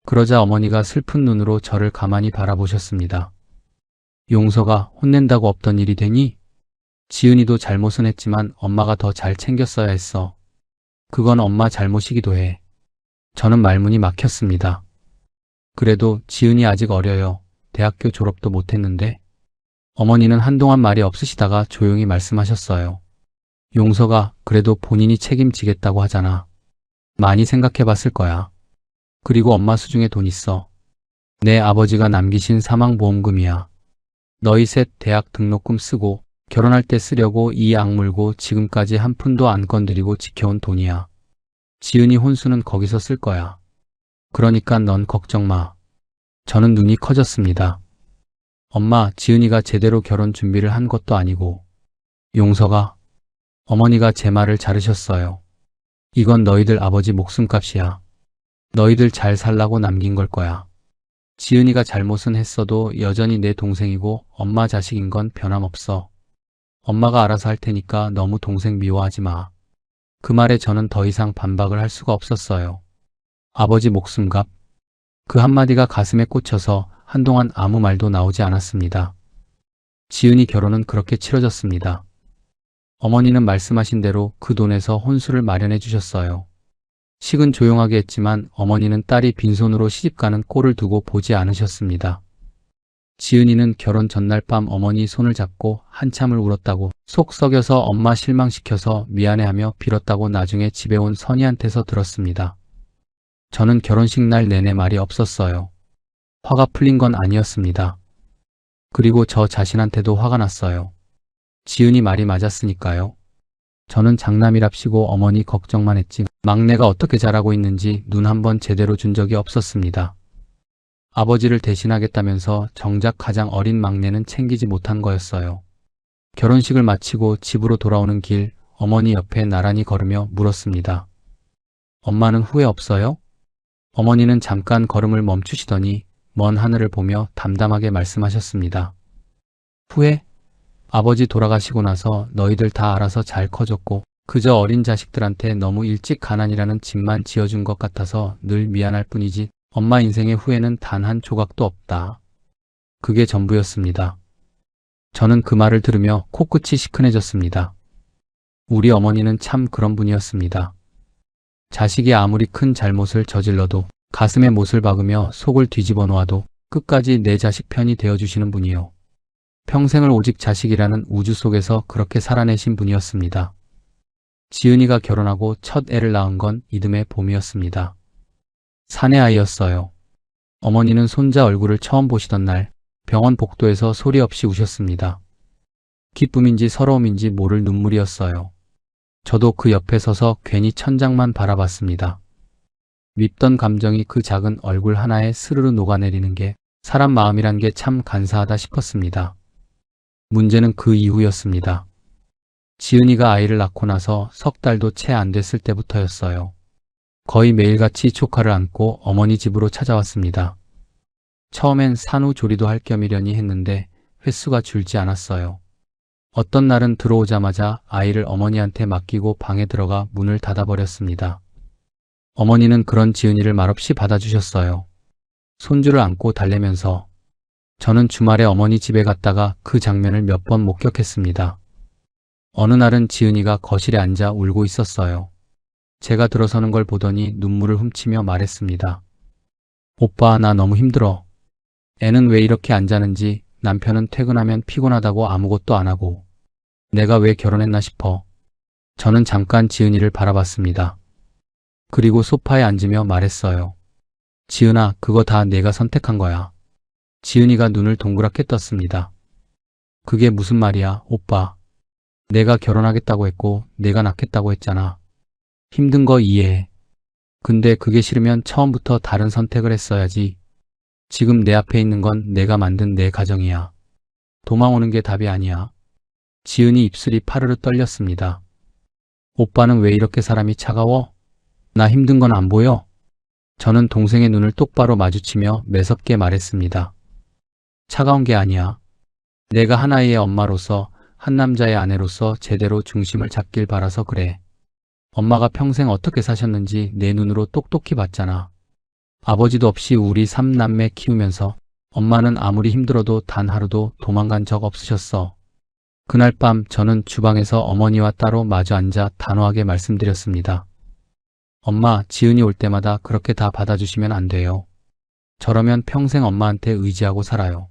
그러자 어머니가 슬픈 눈으로 저를 가만히 바라보셨습니다. 용서가 혼낸다고 없던 일이 되니? 지은이도 잘못은 했지만 엄마가 더 잘 챙겼어야 했어. 그건 엄마 잘못이기도 해. 저는 말문이 막혔습니다. 그래도 지은이 아직 어려요. 대학교 졸업도 못했는데. 어머니는 한동안 말이 없으시다가 조용히 말씀하셨어요. 용서가 그래도 본인이 책임지겠다고 하잖아. 많이 생각해봤을 거야. 그리고 엄마 수중에 돈 있어. 내 아버지가 남기신 사망보험금이야. 너희 셋 대학 등록금 쓰고 결혼할 때 쓰려고 이 악물고 지금까지 한 푼도 안 건드리고 지켜온 돈이야. 지은이 혼수는 거기서 쓸 거야. 그러니까 넌 걱정 마. 저는 눈이 커졌습니다. 엄마, 지은이가 제대로 결혼 준비를 한 것도 아니고. 용서가, 어머니가 제 말을 자르셨어요. 이건 너희들 아버지 목숨값이야. 너희들 잘 살라고 남긴 걸 거야. 지은이가 잘못은 했어도 여전히 내 동생이고 엄마 자식인 건 변함없어. 엄마가 알아서 할 테니까 너무 동생 미워하지 마. 그 말에 저는 더 이상 반박을 할 수가 없었어요. 아버지 목숨값. 그 한마디가 가슴에 꽂혀서 한동안 아무 말도 나오지 않았습니다. 지은이 결혼은 그렇게 치러졌습니다. 어머니는 말씀하신 대로 그 돈에서 혼수를 마련해 주셨어요. 식은 조용하게 했지만 어머니는 딸이 빈손으로 시집가는 꼴을 두고 보지 않으셨습니다. 지은이는 결혼 전날 밤 어머니 손을 잡고 한참을 울었다고, 속 썩여서 엄마 실망시켜서 미안해하며 빌었다고 나중에 집에 온 선희한테서 들었습니다. 저는 결혼식 날 내내 말이 없었어요. 화가 풀린 건 아니었습니다. 그리고 저 자신한테도 화가 났어요. 지은이 말이 맞았으니까요. 저는 장남이랍시고 어머니 걱정만 했지 막내가 어떻게 자라고 있는지 눈 한번 제대로 준 적이 없었습니다. 아버지를 대신하겠다면서 정작 가장 어린 막내는 챙기지 못한 거였어요. 결혼식을 마치고 집으로 돌아오는 길 어머니 옆에 나란히 걸으며 물었습니다. 엄마는 후회 없어요? 어머니는 잠깐 걸음을 멈추시더니 먼 하늘을 보며 담담하게 말씀하셨습니다. 후회? 아버지 돌아가시고 나서 너희들 다 알아서 잘 커졌고 그저 어린 자식들한테 너무 일찍 가난이라는 집만 지어준 것 같아서 늘 미안할 뿐이지 엄마 인생의 후회는 단 한 조각도 없다. 그게 전부였습니다. 저는 그 말을 들으며 코끝이 시큰해졌습니다. 우리 어머니는 참 그런 분이었습니다. 자식이 아무리 큰 잘못을 저질러도 가슴에 못을 박으며 속을 뒤집어 놓아도 끝까지 내 자식 편이 되어주시는 분이요. 평생을 오직 자식이라는 우주 속에서 그렇게 살아내신 분이었습니다. 지은이가 결혼하고 첫 애를 낳은 건 이듬해 봄이었습니다. 사내 아이였어요. 어머니는 손자 얼굴을 처음 보시던 날 병원 복도에서 소리 없이 우셨습니다. 기쁨인지 서러움인지 모를 눈물이었어요. 저도 그 옆에 서서 괜히 천장만 바라봤습니다. 밉던 감정이 그 작은 얼굴 하나에 스르르 녹아내리는 게 사람 마음이란 게 참 간사하다 싶었습니다. 문제는 그 이후였습니다. 지은이가 아이를 낳고 나서 석 달도 채 안 됐을 때부터였어요. 거의 매일같이 조카를 안고 어머니 집으로 찾아왔습니다. 처음엔 산후조리도 할 겸이려니 했는데 횟수가 줄지 않았어요. 어떤 날은 들어오자마자 아이를 어머니한테 맡기고 방에 들어가 문을 닫아버렸습니다. 어머니는 그런 지은이를 말없이 받아주셨어요. 손주를 안고 달래면서. 저는 주말에 어머니 집에 갔다가 그 장면을 몇 번 목격했습니다. 어느 날은 지은이가 거실에 앉아 울고 있었어요. 제가 들어서는 걸 보더니 눈물을 훔치며 말했습니다. 오빠, 나 너무 힘들어. 애는 왜 이렇게 안 자는지, 남편은 퇴근하면 피곤하다고 아무것도 안 하고. 내가 왜 결혼했나 싶어. 저는 잠깐 지은이를 바라봤습니다. 그리고 소파에 앉으며 말했어요. 지은아, 그거 다 내가 선택한 거야. 지은이가 눈을 동그랗게 떴습니다. 그게 무슨 말이야, 오빠. 내가 결혼하겠다고 했고 내가 낳겠다고 했잖아. 힘든 거 이해해. 근데 그게 싫으면 처음부터 다른 선택을 했어야지. 지금 내 앞에 있는 건 내가 만든 내 가정이야. 도망오는 게 답이 아니야. 지은이 입술이 파르르 떨렸습니다. 오빠는 왜 이렇게 사람이 차가워? 나 힘든 건 안 보여? 저는 동생의 눈을 똑바로 마주치며 매섭게 말했습니다. 차가운 게 아니야. 내가 하나의 엄마로서, 한 남자의 아내로서 제대로 중심을 잡길 바라서 그래. 엄마가 평생 어떻게 사셨는지 내 눈으로 똑똑히 봤잖아. 아버지도 없이 우리 3남매 키우면서 엄마는 아무리 힘들어도 단 하루도 도망간 적 없으셨어. 그날 밤 저는 주방에서 어머니와 따로 마주 앉아 단호하게 말씀드렸습니다. 엄마, 지은이 올 때마다 그렇게 다 받아주시면 안 돼요. 저러면 평생 엄마한테 의지하고 살아요.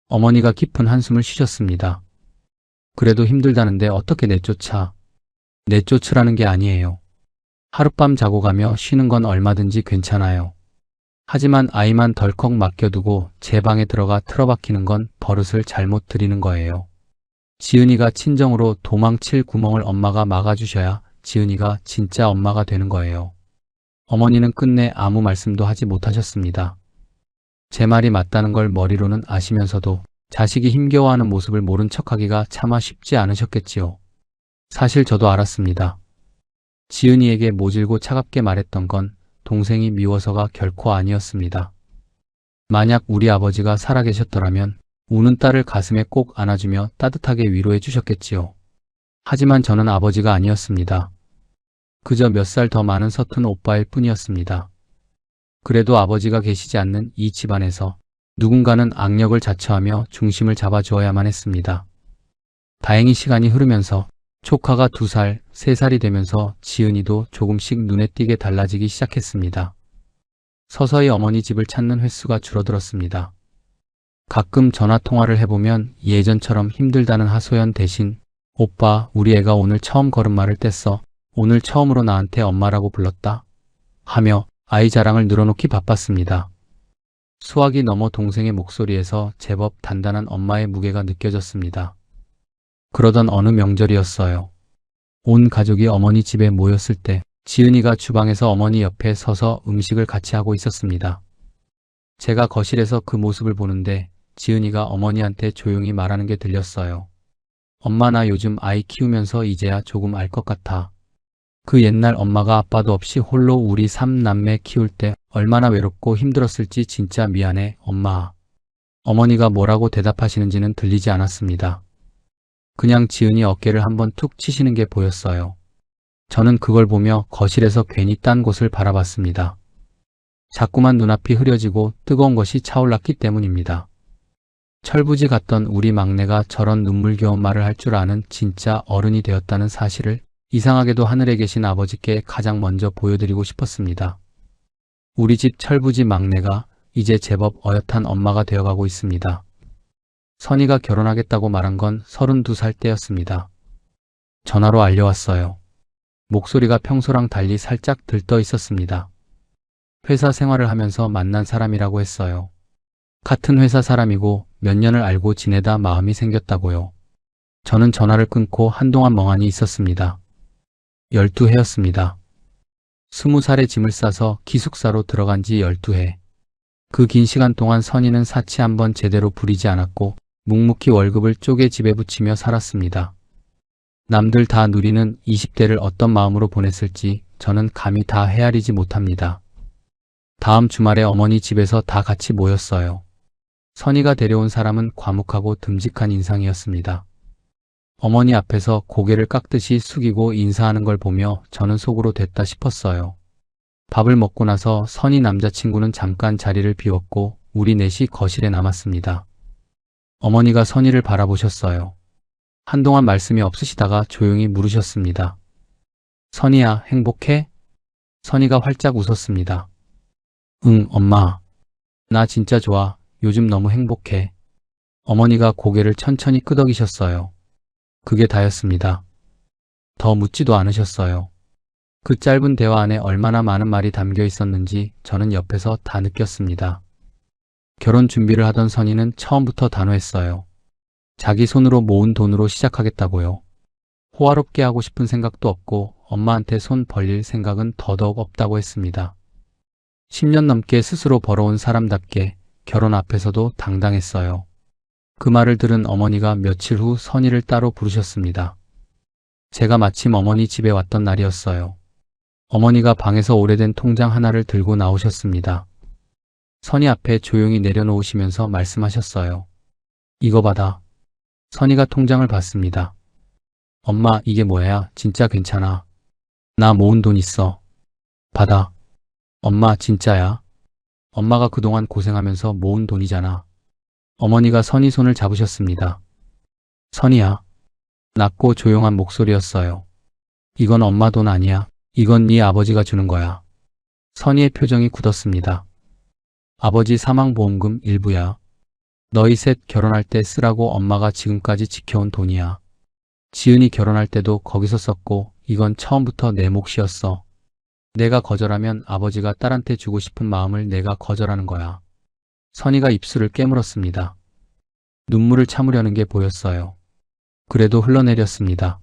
어머니가 깊은 한숨을 쉬셨습니다. 그래도 힘들다는데 어떻게 내쫓아? 내쫓으라는 게 아니에요. 하룻밤 자고 가며 쉬는 건 얼마든지 괜찮아요. 하지만 아이만 덜컥 맡겨두고 제 방에 들어가 틀어박히는 건 버릇을 잘못 들이는 거예요. 지은이가 친정으로 도망칠 구멍을 엄마가 막아주셔야 지은이가 진짜 엄마가 되는 거예요. 어머니는 끝내 아무 말씀도 하지 못하셨습니다. 제 말이 맞다는 걸 머리로는 아시면서도 자식이 힘겨워하는 모습을 모른 척하기가 차마 쉽지 않으셨겠지요. 사실 저도 알았습니다. 지은이에게 모질고 차갑게 말했던 건 동생이 미워서가 결코 아니었습니다. 만약 우리 아버지가 살아계셨더라면 우는 딸을 가슴에 꼭 안아주며 따뜻하게 위로해 주셨겠지요. 하지만 저는 아버지가 아니었습니다. 그저 몇 살 더 많은 서툰 오빠일 뿐이었습니다. 그래도 아버지가 계시지 않는 이 집안에서 누군가는 악력을 자처하며 중심을 잡아주어야만 했습니다. 다행히 시간이 흐르면서 조카가 2살, 3살이 되면서 지은이도 조금씩 눈에 띄게 달라지기 시작했습니다. 서서히 어머니 집을 찾는 횟수가 줄어들었습니다. 가끔 전화 통화를 해보면 예전처럼 힘들다는 하소연 대신 오빠, 우리 애가 오늘 처음 걸음마를 뗐어. 오늘 처음으로 나한테 엄마라고 불렀다. 하며 아이 자랑을 늘어놓기 바빴습니다. 수학이 넘어 동생의 목소리에서 제법 단단한 엄마의 무게가 느껴졌습니다. 그러던 어느 명절이었어요. 온 가족이 어머니 집에 모였을 때 지은이가 주방에서 어머니 옆에 서서 음식을 같이 하고 있었습니다. 제가 거실에서 그 모습을 보는데 지은이가 어머니한테 조용히 말하는 게 들렸어요. 엄마, 나 요즘 아이 키우면서 이제야 조금 알 것 같아. 그 옛날 엄마가 아빠도 없이 홀로 우리 3남매 키울 때 얼마나 외롭고 힘들었을지 진짜 미안해, 엄마. 어머니가 뭐라고 대답하시는지는 들리지 않았습니다. 그냥 지은이 어깨를 한번 툭 치시는 게 보였어요. 저는 그걸 보며 거실에서 괜히 딴 곳을 바라봤습니다. 자꾸만 눈앞이 흐려지고 뜨거운 것이 차올랐기 때문입니다. 철부지 같던 우리 막내가 저런 눈물겨운 말을 할 줄 아는 진짜 어른이 되었다는 사실을 이상하게도 하늘에 계신 아버지께 가장 먼저 보여드리고 싶었습니다. 우리 집 철부지 막내가 이제 제법 어엿한 엄마가 되어가고 있습니다. 선이가 결혼하겠다고 말한 건 32살 때였습니다. 전화로 알려왔어요. 목소리가 평소랑 달리 살짝 들떠 있었습니다. 회사 생활을 하면서 만난 사람이라고 했어요. 같은 회사 사람이고 몇 년을 알고 지내다 마음이 생겼다고요. 저는 전화를 끊고 한동안 멍하니 있었습니다. 12해였습니다. 20살에 짐을 싸서 기숙사로 들어간 지 12해. 그 긴 시간 동안 선이는 사치 한번 제대로 부리지 않았고 묵묵히 월급을 쪼개 집에 붙이며 살았습니다. 남들 다 누리는 20대를 어떤 마음으로 보냈을지 저는 감히 다 헤아리지 못합니다. 다음 주말에 어머니 집에서 다 같이 모였어요. 선이가 데려온 사람은 과묵하고 듬직한 인상이었습니다. 어머니 앞에서 고개를 깎듯이 숙이고 인사하는 걸 보며 저는 속으로 됐다 싶었어요. 밥을 먹고 나서 선이 남자친구는 잠깐 자리를 비웠고 우리 넷이 거실에 남았습니다. 어머니가 선이를 바라보셨어요. 한동안 말씀이 없으시다가 조용히 물으셨습니다. 선이야, 행복해? 선이가 활짝 웃었습니다. 응, 엄마. 나 진짜 좋아. 요즘 너무 행복해. 어머니가 고개를 천천히 끄덕이셨어요. 그게 다였습니다. 더 묻지도 않으셨어요. 그 짧은 대화 안에 얼마나 많은 말이 담겨 있었는지 저는 옆에서 다 느꼈습니다. 결혼 준비를 하던 선이는 처음부터 단호했어요. 자기 손으로 모은 돈으로 시작하겠다고요. 호화롭게 하고 싶은 생각도 없고 엄마한테 손 벌릴 생각은 더더욱 없다고 했습니다. 10년 넘게 스스로 벌어온 사람답게 결혼 앞에서도 당당했어요. 그 말을 들은 어머니가 며칠 후 선이를 따로 부르셨습니다. 제가 마침 어머니 집에 왔던 날이었어요. 어머니가 방에서 오래된 통장 하나를 들고 나오셨습니다. 선이 앞에 조용히 내려놓으시면서 말씀하셨어요. 이거 받아. 선이가 통장을 받습니다. 엄마, 이게 뭐야? 진짜 괜찮아. 나 모은 돈 있어. 받아. 엄마, 진짜야. 엄마가 그동안 고생하면서 모은 돈이잖아. 어머니가 선이 손을 잡으셨습니다. 선이야. 낮고 조용한 목소리였어요. 이건 엄마 돈 아니야. 이건 네 아버지가 주는 거야. 선이의 표정이 굳었습니다. 아버지 사망보험금 일부야. 너희 셋 결혼할 때 쓰라고 엄마가 지금까지 지켜온 돈이야. 지은이 결혼할 때도 거기서 썼고 이건 처음부터 내 몫이었어. 내가 거절하면 아버지가 딸한테 주고 싶은 마음을 내가 거절하는 거야. 선이가 입술을 깨물었습니다. 눈물을 참으려는 게 보였어요. 그래도 흘러내렸습니다.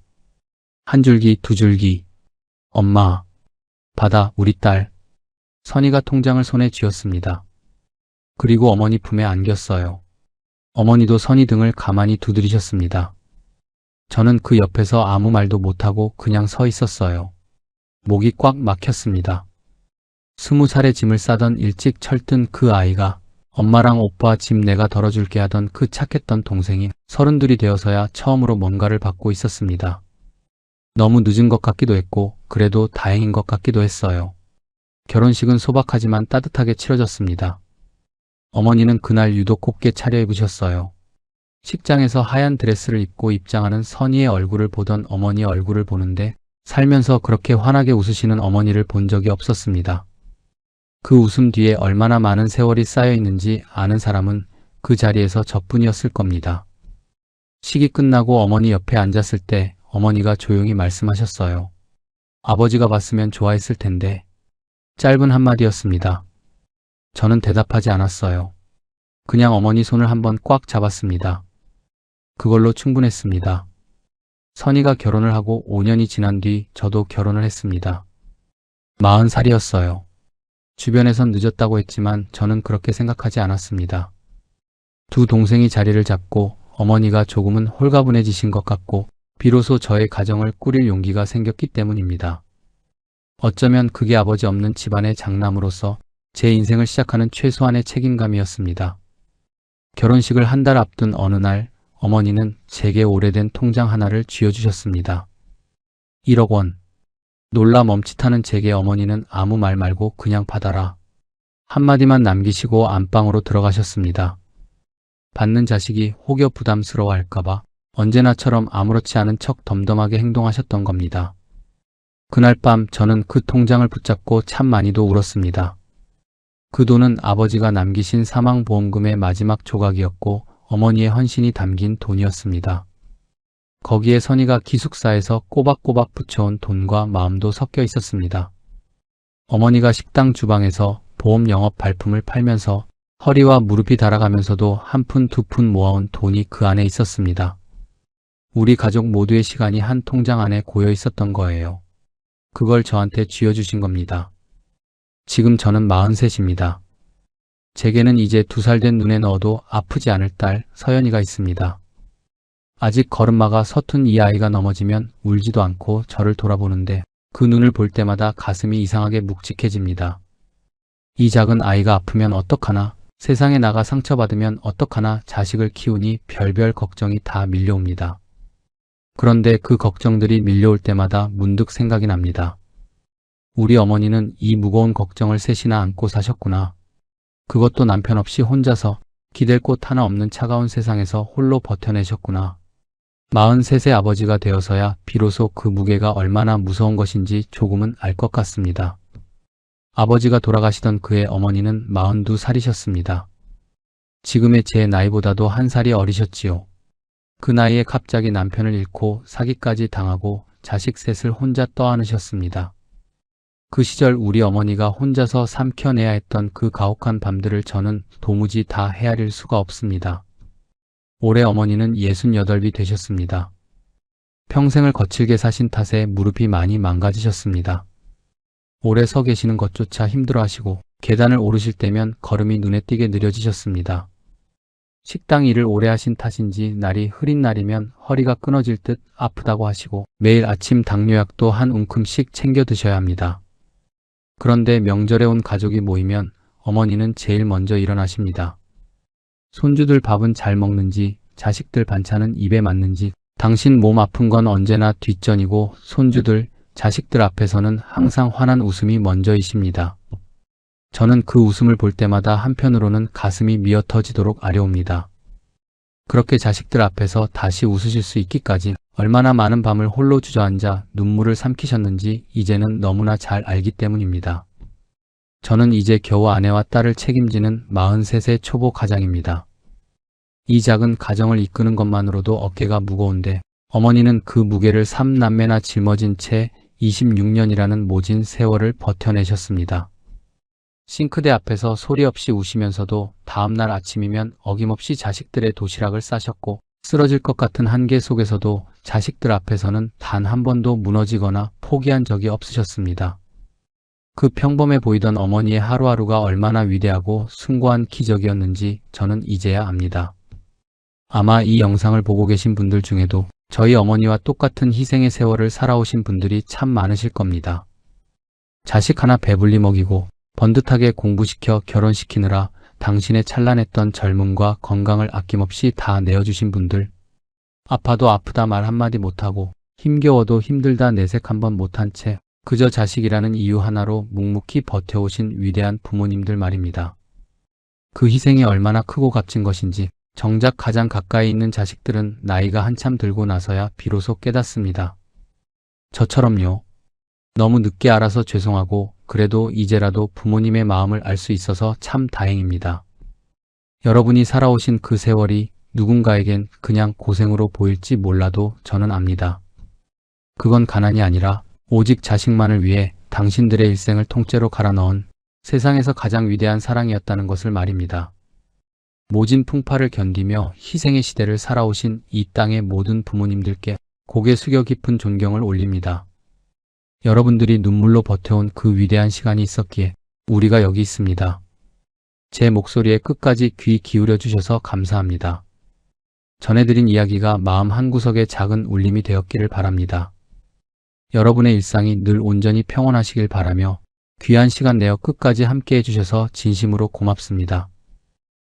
한 줄기, 두 줄기. 엄마, 받아, 우리 딸. 선이가 통장을 손에 쥐었습니다. 그리고 어머니 품에 안겼어요. 어머니도 선이 등을 가만히 두드리셨습니다. 저는 그 옆에서 아무 말도 못하고 그냥 서 있었어요. 목이 꽉 막혔습니다. 20살의 짐을 싸던 일찍 철든 그 아이가 엄마랑 오빠 짐 내가 덜어줄게 하던 그 착했던 동생이 32이 되어서야 처음으로 뭔가를 받고 있었습니다. 너무 늦은 것 같기도 했고 그래도 다행인 것 같기도 했어요. 결혼식은 소박하지만 따뜻하게 치러졌습니다. 어머니는 그날 유독 곱게 차려입으셨어요. 식장에서 하얀 드레스를 입고 입장하는 선희의 얼굴을 보던 어머니의 얼굴을 보는데 살면서 그렇게 환하게 웃으시는 어머니를 본 적이 없었습니다. 그 웃음 뒤에 얼마나 많은 세월이 쌓여 있는지 아는 사람은 그 자리에서 저뿐이었을 겁니다. 식이 끝나고 어머니 옆에 앉았을 때 어머니가 조용히 말씀하셨어요. 아버지가 봤으면 좋아했을 텐데. 짧은 한마디였습니다. 저는 대답하지 않았어요. 그냥 어머니 손을 한번 꽉 잡았습니다. 그걸로 충분했습니다. 선이가 결혼을 하고 5년이 지난 뒤 저도 결혼을 했습니다. 40살이었어요. 주변에선 늦었다고 했지만 저는 그렇게 생각하지 않았습니다. 두 동생이 자리를 잡고 어머니가 조금은 홀가분해지신 것 같고 비로소 저의 가정을 꾸릴 용기가 생겼기 때문입니다. 어쩌면 그게 아버지 없는 집안의 장남으로서 제 인생을 시작하는 최소한의 책임감이었습니다. 결혼식을 한 달 앞둔 어느 날 어머니는 제게 오래된 통장 하나를 쥐어주셨습니다. 1억 원. 놀라 멈칫하는 제게 어머니는 아무 말 말고 그냥 받아라. 한마디만 남기시고 안방으로 들어가셨습니다. 받는 자식이 혹여 부담스러워할까봐 언제나처럼 아무렇지 않은 척 덤덤하게 행동하셨던 겁니다. 그날 밤 저는 그 통장을 붙잡고 참 많이도 울었습니다. 그 돈은 아버지가 남기신 사망보험금의 마지막 조각이었고 어머니의 헌신이 담긴 돈이었습니다. 거기에 선이가 기숙사에서 꼬박꼬박 붙여온 돈과 마음도 섞여 있었습니다. 어머니가 식당 주방에서 보험 영업 발품을 팔면서 허리와 무릎이 달아가면서도 한 푼 두 푼 모아온 돈이 그 안에 있었습니다. 우리 가족 모두의 시간이 한 통장 안에 고여 있었던 거예요. 그걸 저한테 쥐어주신 겁니다. 지금 저는 43입니다. 제게는 이제 2살 된 눈에 넣어도 아프지 않을 딸 서연이가 있습니다. 아직 걸음마가 서툰 이 아이가 넘어지면 울지도 않고 저를 돌아보는데 그 눈을 볼 때마다 가슴이 이상하게 묵직해집니다. 이 작은 아이가 아프면 어떡하나, 세상에 나가 상처받으면 어떡하나 자식을 키우니 별별 걱정이 다 밀려옵니다. 그런데 그 걱정들이 밀려올 때마다 문득 생각이 납니다. 우리 어머니는 이 무거운 걱정을 셋이나 안고 사셨구나. 그것도 남편 없이 혼자서 기댈 곳 하나 없는 차가운 세상에서 홀로 버텨내셨구나. 43세 아버지가 되어서야 비로소 그 무게가 얼마나 무서운 것인지 조금은 알 것 같습니다. 아버지가 돌아가시던 그의 어머니는 42살이셨습니다. 지금의 제 나이보다도 한 살이 어리셨지요. 그 나이에 갑자기 남편을 잃고 사기까지 당하고 자식 셋을 혼자 떠안으셨습니다. 그 시절 우리 어머니가 혼자서 삼켜내야 했던 그 가혹한 밤들을 저는 도무지 다 헤아릴 수가 없습니다. 올해 어머니는 68이 되셨습니다. 평생을 거칠게 사신 탓에 무릎이 많이 망가지셨습니다. 오래 서 계시는 것조차 힘들어하시고 계단을 오르실 때면 걸음이 눈에 띄게 느려지셨습니다. 식당 일을 오래 하신 탓인지 날이 흐린 날이면 허리가 끊어질 듯 아프다고 하시고 매일 아침 당뇨약도 한 움큼씩 챙겨 드셔야 합니다. 그런데 명절에 온 가족이 모이면 어머니는 제일 먼저 일어나십니다. 손주들 밥은 잘 먹는지, 자식들 반찬은 입에 맞는지, 당신 몸 아픈 건 언제나 뒷전이고 손주들, 자식들 앞에서는 항상 환한 웃음이 먼저이십니다. 저는 그 웃음을 볼 때마다 한편으로는 가슴이 미어 터지도록 아려옵니다. 그렇게 자식들 앞에서 다시 웃으실 수 있기까지 얼마나 많은 밤을 홀로 주저앉아 눈물을 삼키셨는지 이제는 너무나 잘 알기 때문입니다. 저는 이제 겨우 아내와 딸을 책임지는 43세 초보 가장입니다. 이 작은 가정을 이끄는 것만으로도 어깨가 무거운데 어머니는 그 무게를 3남매나 짊어진 채 26년이라는 모진 세월을 버텨내셨습니다. 싱크대 앞에서 소리 없이 우시면서도 다음날 아침이면 어김없이 자식들의 도시락을 싸셨고 쓰러질 것 같은 한계 속에서도 자식들 앞에서는 단 한 번도 무너지거나 포기한 적이 없으셨습니다. 그 평범해 보이던 어머니의 하루하루가 얼마나 위대하고 숭고한 기적이었는지 저는 이제야 압니다. 아마 이 영상을 보고 계신 분들 중에도 저희 어머니와 똑같은 희생의 세월을 살아오신 분들이 참 많으실 겁니다. 자식 하나 배불리 먹이고 번듯하게 공부시켜 결혼시키느라 당신의 찬란했던 젊음과 건강을 아낌없이 다 내어주신 분들, 아파도 아프다 말 한마디 못하고 힘겨워도 힘들다 내색 한번 못한 채 그저 자식이라는 이유 하나로 묵묵히 버텨오신 위대한 부모님들 말입니다. 그 희생이 얼마나 크고 값진 것인지 정작 가장 가까이 있는 자식들은 나이가 한참 들고 나서야 비로소 깨닫습니다. 저처럼요. 너무 늦게 알아서 죄송하고 그래도 이제라도 부모님의 마음을 알 수 있어서 참 다행입니다. 여러분이 살아오신 그 세월이 누군가에겐 그냥 고생으로 보일지 몰라도 저는 압니다. 그건 가난이 아니라 오직 자식만을 위해 당신들의 일생을 통째로 갈아 넣은 세상에서 가장 위대한 사랑이었다는 것을 말입니다. 모진 풍파를 견디며 희생의 시대를 살아오신 이 땅의 모든 부모님들께 고개 숙여 깊은 존경을 올립니다. 여러분들이 눈물로 버텨온 그 위대한 시간이 있었기에 우리가 여기 있습니다. 제 목소리에 끝까지 귀 기울여 주셔서 감사합니다. 전해드린 이야기가 마음 한구석에 작은 울림이 되었기를 바랍니다. 여러분의 일상이 늘 온전히 평온하시길 바라며 귀한 시간 내어 끝까지 함께 해주셔서 진심으로 고맙습니다.